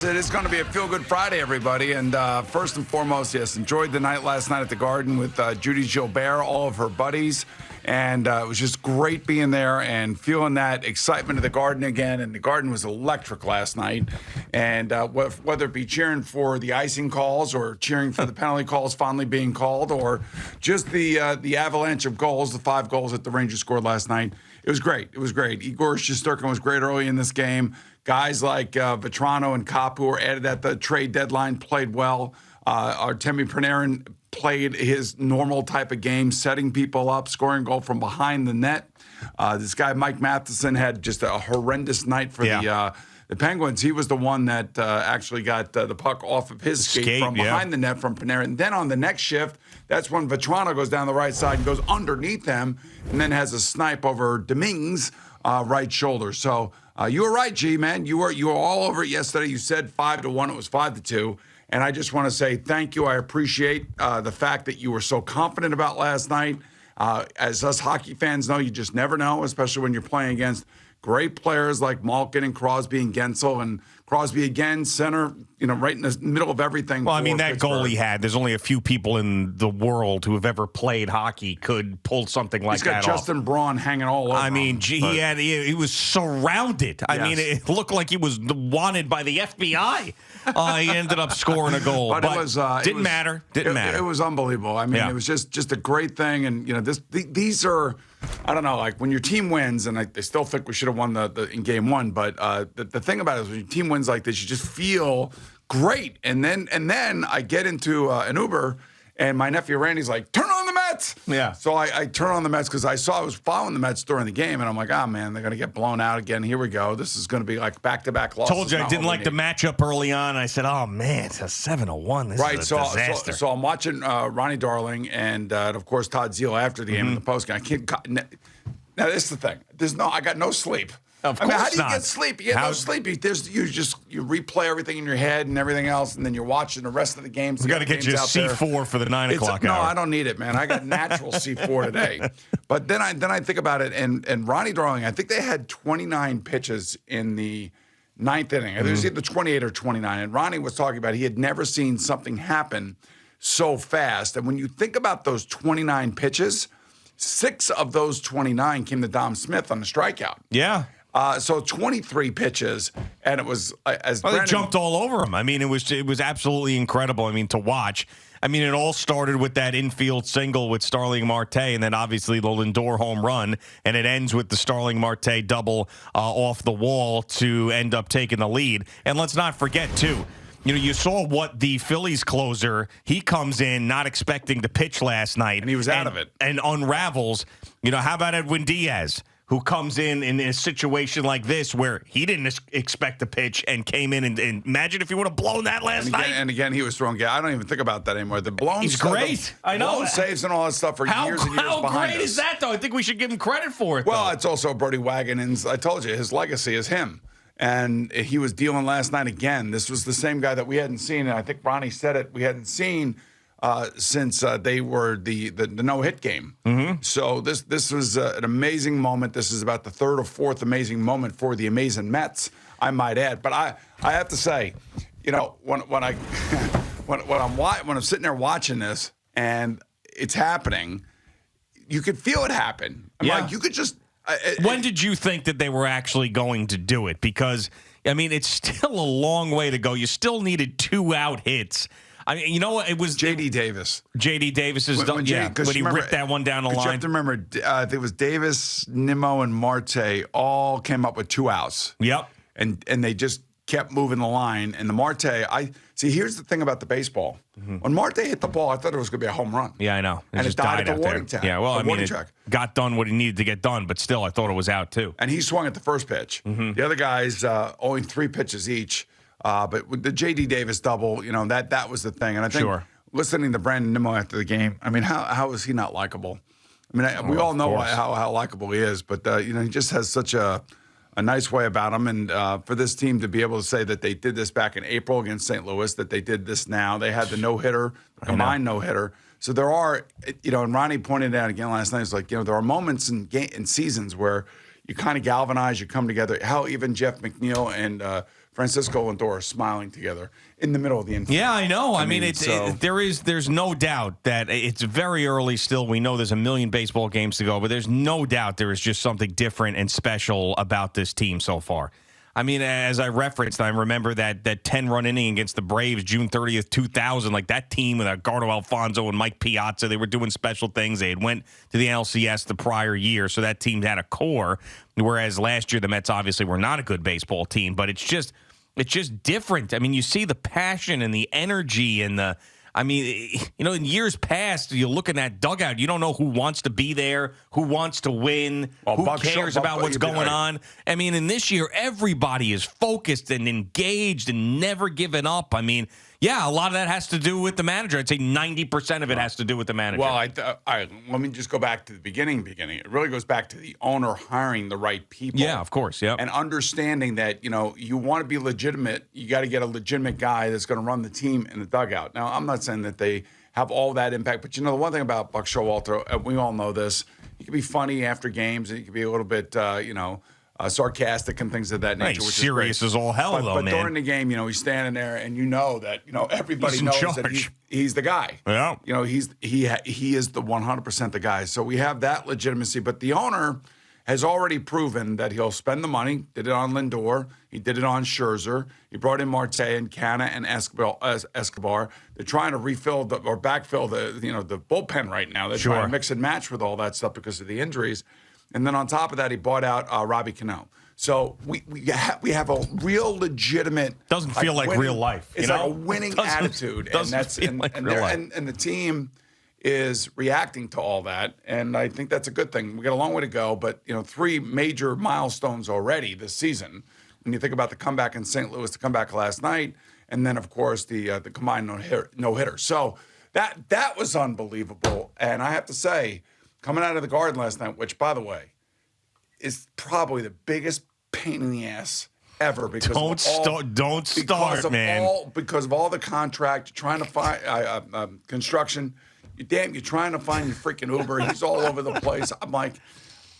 It is going to be a feel-good Friday, everybody. And first and foremost, yes, enjoyed the night last night at the Garden with Judy Gilbert, all of her buddies. And it was just great being there and feeling that excitement of the Garden again. And the Garden was electric last night. And whether it be cheering for the icing calls or cheering for the penalty calls finally being called or just the avalanche of goals, the 5 goals that the Rangers scored last night, it was great. It was great. Igor Shesterkin was great early in this game. Guys like Vetrano and Kopp, who were added at the trade deadline, played well. Artemi Panarin played his normal type of game, setting people up, scoring a goal from behind the net. This guy, Mike Matheson, had just a horrendous night for the Penguins. He was the one that actually got the puck off of his skate from behind the net from Panarin. And then on the next shift, that's when Vetrano goes down the right side and goes underneath them and then has a snipe over Domingue's right shoulder. So you were right, G, man. You were all over it yesterday. You said 5-1. It was 5-2. And I just want to say thank you. I appreciate the fact that you were so confident about last night. As us hockey fans know, you just never know, especially when you're playing against great players like Malkin and Crosby and Gensel, and Crosby again, center, right in the middle of everything. Well, I mean, that goal he had, there's only a few people in the world who have ever played hockey could pull something like that off. He's got Justin Braun hanging all over him. He was surrounded. I mean, it looked like he was wanted by the FBI. He ended up scoring a goal. But didn't matter. It was unbelievable. I mean, it was just a great thing. And, these are, I don't know, like when your team wins, and I still think we should have won in game 1, but the thing about it is when your team wins like this, you just feel great. And then I get into an Uber, and my nephew Randy's like, turn on the Mets. Yeah. So I turn on the Mets because I was following the Mets during the game, and I'm like, oh, man, they're going to get blown out again. Here we go. This is going to be like back-to-back losses. Told you I didn't like the matchup early on. I said, oh, man, it's a 7-1. This is a disaster. So I'm watching Ronnie Darling and, of course, Todd Zeal after the game in the postgame. Now, this is the thing. I got no sleep. Of course how do you not. get sleep? You get no sleep. You replay everything in your head and everything else, and then you're watching the rest of the games. We got to get you a C4 for the 9 o'clock hour. No, I don't need it, man. I got natural C4 today. But then I think about it, and Ronnie Darling, I think they had 29 pitches in the 9th inning. It was either 28 or 29. And Ronnie was talking about he had never seen something happen so fast. And when you think about those 29 pitches, 6 of those 29 came to Dom Smith on the strikeout. Yeah. So 23 pitches, and it was they jumped all over him. I mean, it was absolutely incredible. I mean, to watch. I mean, it all started with that infield single with Starling Marte, and then obviously the Lindor home run, and it ends with the Starling Marte double off the wall to end up taking the lead. And let's not forget too. You saw what the Phillies closer, he comes in not expecting to pitch last night. And he was out of it. And unravels. How about Edwin Diaz, who comes in a situation like this where he didn't expect to pitch and came in and imagine if he would have blown that last night. And again, he was throwing. I don't even think about that anymore. The blown He's great. I know. Blown saves and all that stuff for years and years behind us. How great is that, though? I think we should give him credit for it. Well, it's also Brody Wagonins. I told you, his legacy is him. And he was dealing last night again. This was the same guy that we hadn't seen, and I think Ronnie said it, we hadn't seen since they were the no-hit game. Mm-hmm. So this was an amazing moment. This is about the 3rd or 4th amazing moment for the amazing Mets, I might add. But I have to say, when I'm sitting there watching this and it's happening, you could feel it happen. Like you could just. When did you think that they were actually going to do it? Because, I mean, it's still a long way to go. You still needed 2 out hits. I mean, it was J.D. Davis. J.D. Davis is done. Yeah, when he ripped that one down the line. You have to remember, it was Davis, Nimmo, and Marte all came up with 2 outs. Yep. And they just kept moving the line. And the Marte, here's the thing about the baseball. Mm-hmm. When Marte hit the ball, I thought it was going to be a home run. Yeah, I know. And it died at the warning track. Yeah, well, it got done what he needed to get done, but still, I thought it was out, too. And he swung at the first pitch. Mm-hmm. The other guys only 3 pitches each. But with the J.D. Davis double, that was the thing. And I think listening to Brandon Nimmo after the game, I mean, how is he not likable? I mean, we all know how likable he is, but, he just has such a nice way about him. And for this team to be able to say that they did this back in April against St. Louis, that they did this now, they had the no-hitter, combined no-hitter. So there are, and Ronnie pointed out again last night, it's like, there are moments in seasons where you kind of galvanize, you come together. How even Jeff McNeil and Francisco Lindor are smiling together in the middle of the infield. Yeah, I know. I mean, there's no doubt that it's very early still. We know there's a million baseball games to go, but there's no doubt there is just something different and special about this team so far. I mean, as I referenced, I remember that 10-run inning against the Braves, June 30th, 2000. Like that team with Edgardo Alfonso and Mike Piazza, they were doing special things. They had went to the NLCS the prior year, so that team had a core. Whereas last year, the Mets obviously were not a good baseball team, but it's just different. I mean, you see the passion and the energy and in years past, you look in that dugout, you don't know who wants to be there, who wants to win, who cares about what's going on. I mean, in this year, everybody is focused and engaged and never giving up. I mean, yeah, a lot of that has to do with the manager. I'd say 90% of it has to do with the manager. Well, let me just go back to the beginning. It really goes back to the owner hiring the right people. Yeah, of course, yeah. And understanding that, you want to be legitimate, you got to get a legitimate guy that's going to run the team in the dugout. Now, I'm not saying that they have all that impact, but the one thing about Buck Showalter, we all know this, he can be funny after games, and he can be a little bit, sarcastic and things of that nature. Which serious is as all hell, but man. during the game, he's standing there, and that everybody knows that he's the guy. Yeah. He is the 100% the guy. So we have that legitimacy. But the owner has already proven that he'll spend the money. Did it on Lindor. He did it on Scherzer. He brought in Marte and Canna and Escobar. They're trying to backfill the bullpen right now. They're trying to mix and match with all that stuff because of the injuries. And then on top of that, he bought out Robbie Cano. So we have a real legitimate. Doesn't feel like winning, real life. It's like a winning attitude, and the team is reacting to all that, and I think that's a good thing. We got a long way to go, but 3 major milestones already this season. When you think about the comeback in St. Louis, the comeback last night, and then of course the combined no hitter. So that was unbelievable, and I have to say, coming out of the Garden last night, which, by the way, is probably the biggest pain in the ass ever. Because don't start, man. Because of all the contract, trying to find construction. You're trying to find your freaking Uber. He's all over the place. I'm like,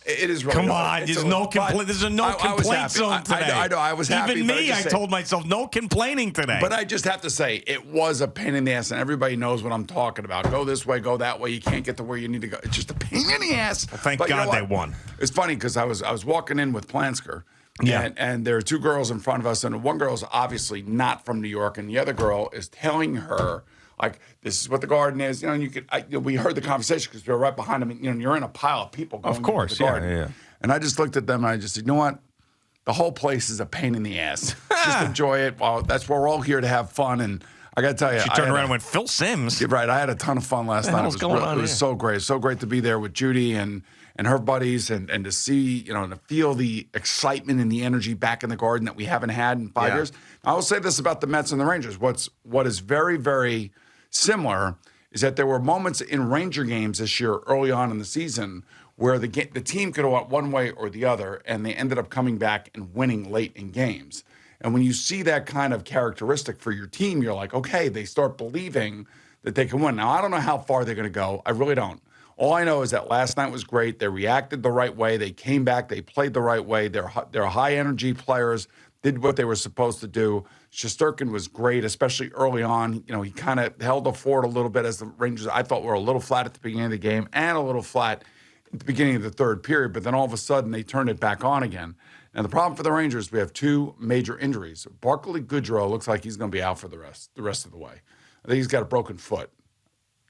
it is really. Come on, there's no complaint. There's a no complaint zone today. I know. I was happy. Even me, I told myself no complaining today. But I just have to say, it was a pain in the ass, and everybody knows what I'm talking about. Go this way, go that way. You can't get to where you need to go. It's just a pain in the ass. Well, thank God they won. It's funny because I was walking in with Plansker. Yeah. And there are 2 girls in front of us, and one girl's obviously not from New York, and the other girl is telling her, like, this is what the Garden is. And we heard the conversation because we were right behind them. And, you're in a pile of people going to the Garden. Yeah. And I just looked at them and I just said, you know what? The whole place is a pain in the ass. Just enjoy it. Well, that's where we're all here to have fun. And I got to tell you, she turned around and went, Phil Simms. You're right. I had a ton of fun last night. It was so great. So great to be there with Judy and her buddies and to see, and to feel the excitement and the energy back in the Garden that we haven't had in 5 years. I will say this about the Mets and the Rangers. What is very, very similar is that there were moments in Ranger games this year early on in the season where the team could have went one way or the other, and they ended up coming back and winning late in games. And when you see that kind of characteristic for your team, you're like, okay, they start believing that they can win. Now, I don't know how far they're going to go. I really don't. All I know is that last night was great. They reacted the right way. They came back. They played the right way. They're high-energy players, did what they were supposed to do. Shesterkin was great, especially early on. He kind of held the fort a little bit as the Rangers, I thought, were a little flat at the beginning of the game and a little flat at the beginning of the third period. But then all of a sudden, they turned it back on again. And the problem for the Rangers, we have 2 major injuries. Barclay Goodrow looks like he's going to be out for the rest of the way. I think he's got a broken foot.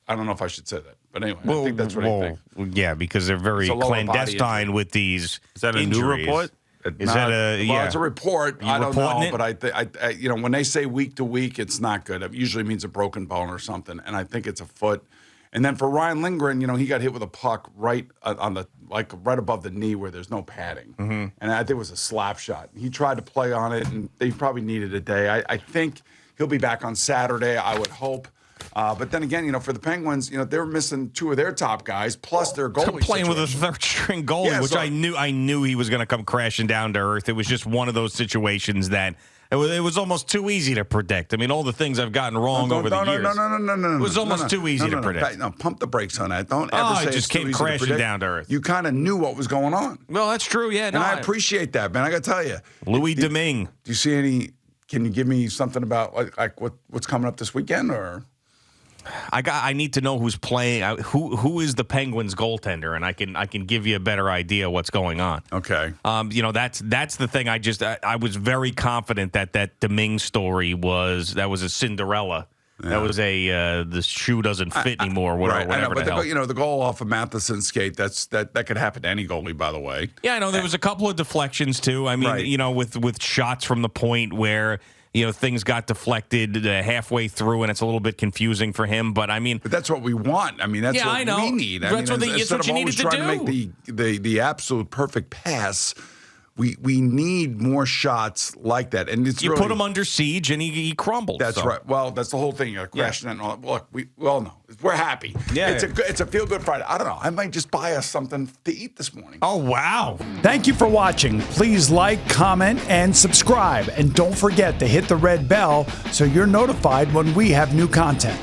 I don't know if I should say that. But anyway, I think that's what I think. Yeah, because they're very clandestine with these Is that a injuries. new report? It's a report. I don't know, it? but I when they say week to week, it's not good. It usually means a broken bone or something, and I think it's a foot. And then for Ryan Lindgren, he got hit with a puck right on right above the knee where there's no padding, and I think it was a slap shot. He tried to play on it, and they probably needed a day. I think he'll be back on Saturday. I would hope. But then again, for the Penguins, they were missing 2 of their top guys, plus their goalie. They're playing with a third-string goalie, which I knew he was going to come crashing down to earth. It was just one of those situations that it was almost too easy to predict. I mean, all the things I've gotten wrong over the years. No. It was almost too easy to predict. No, pump the brakes on that. Don't ever say it just came crashing down to earth. You kind of knew what was going on. Well, that's true, yeah. And I appreciate that, man. I got to tell you. Louis Domingue. Do you see any Can you give me something about like what's coming up this weekend? Or I need to know who's playing. Who is the Penguins goaltender, and I can give you a better idea what's going on. Okay. That's the thing. I was very confident that Domingue story was a Cinderella. Yeah. That was the shoe doesn't fit anymore. Whatever. I know, but the hell. The goal off of Matheson's skate, that could happen to any goalie, by the way. Yeah, I know there was a couple of deflections too. I mean, with shots from the point where things got deflected halfway through, and it's a little bit confusing for him. But that's what we want. I mean, that's what I know. we need. That's what you needed to do. Trying to make the absolute perfect pass. We need more shots like that, and it's put him under siege, and he crumbled. That's right. Well, that's the whole thing. Crashing and all. Look, we're happy. Yeah, it's a feel good Friday. I don't know. I might just buy us something to eat this morning. Oh wow! Thank you for watching. Please like, comment, and subscribe, and don't forget to hit the red bell so you're notified when we have new content.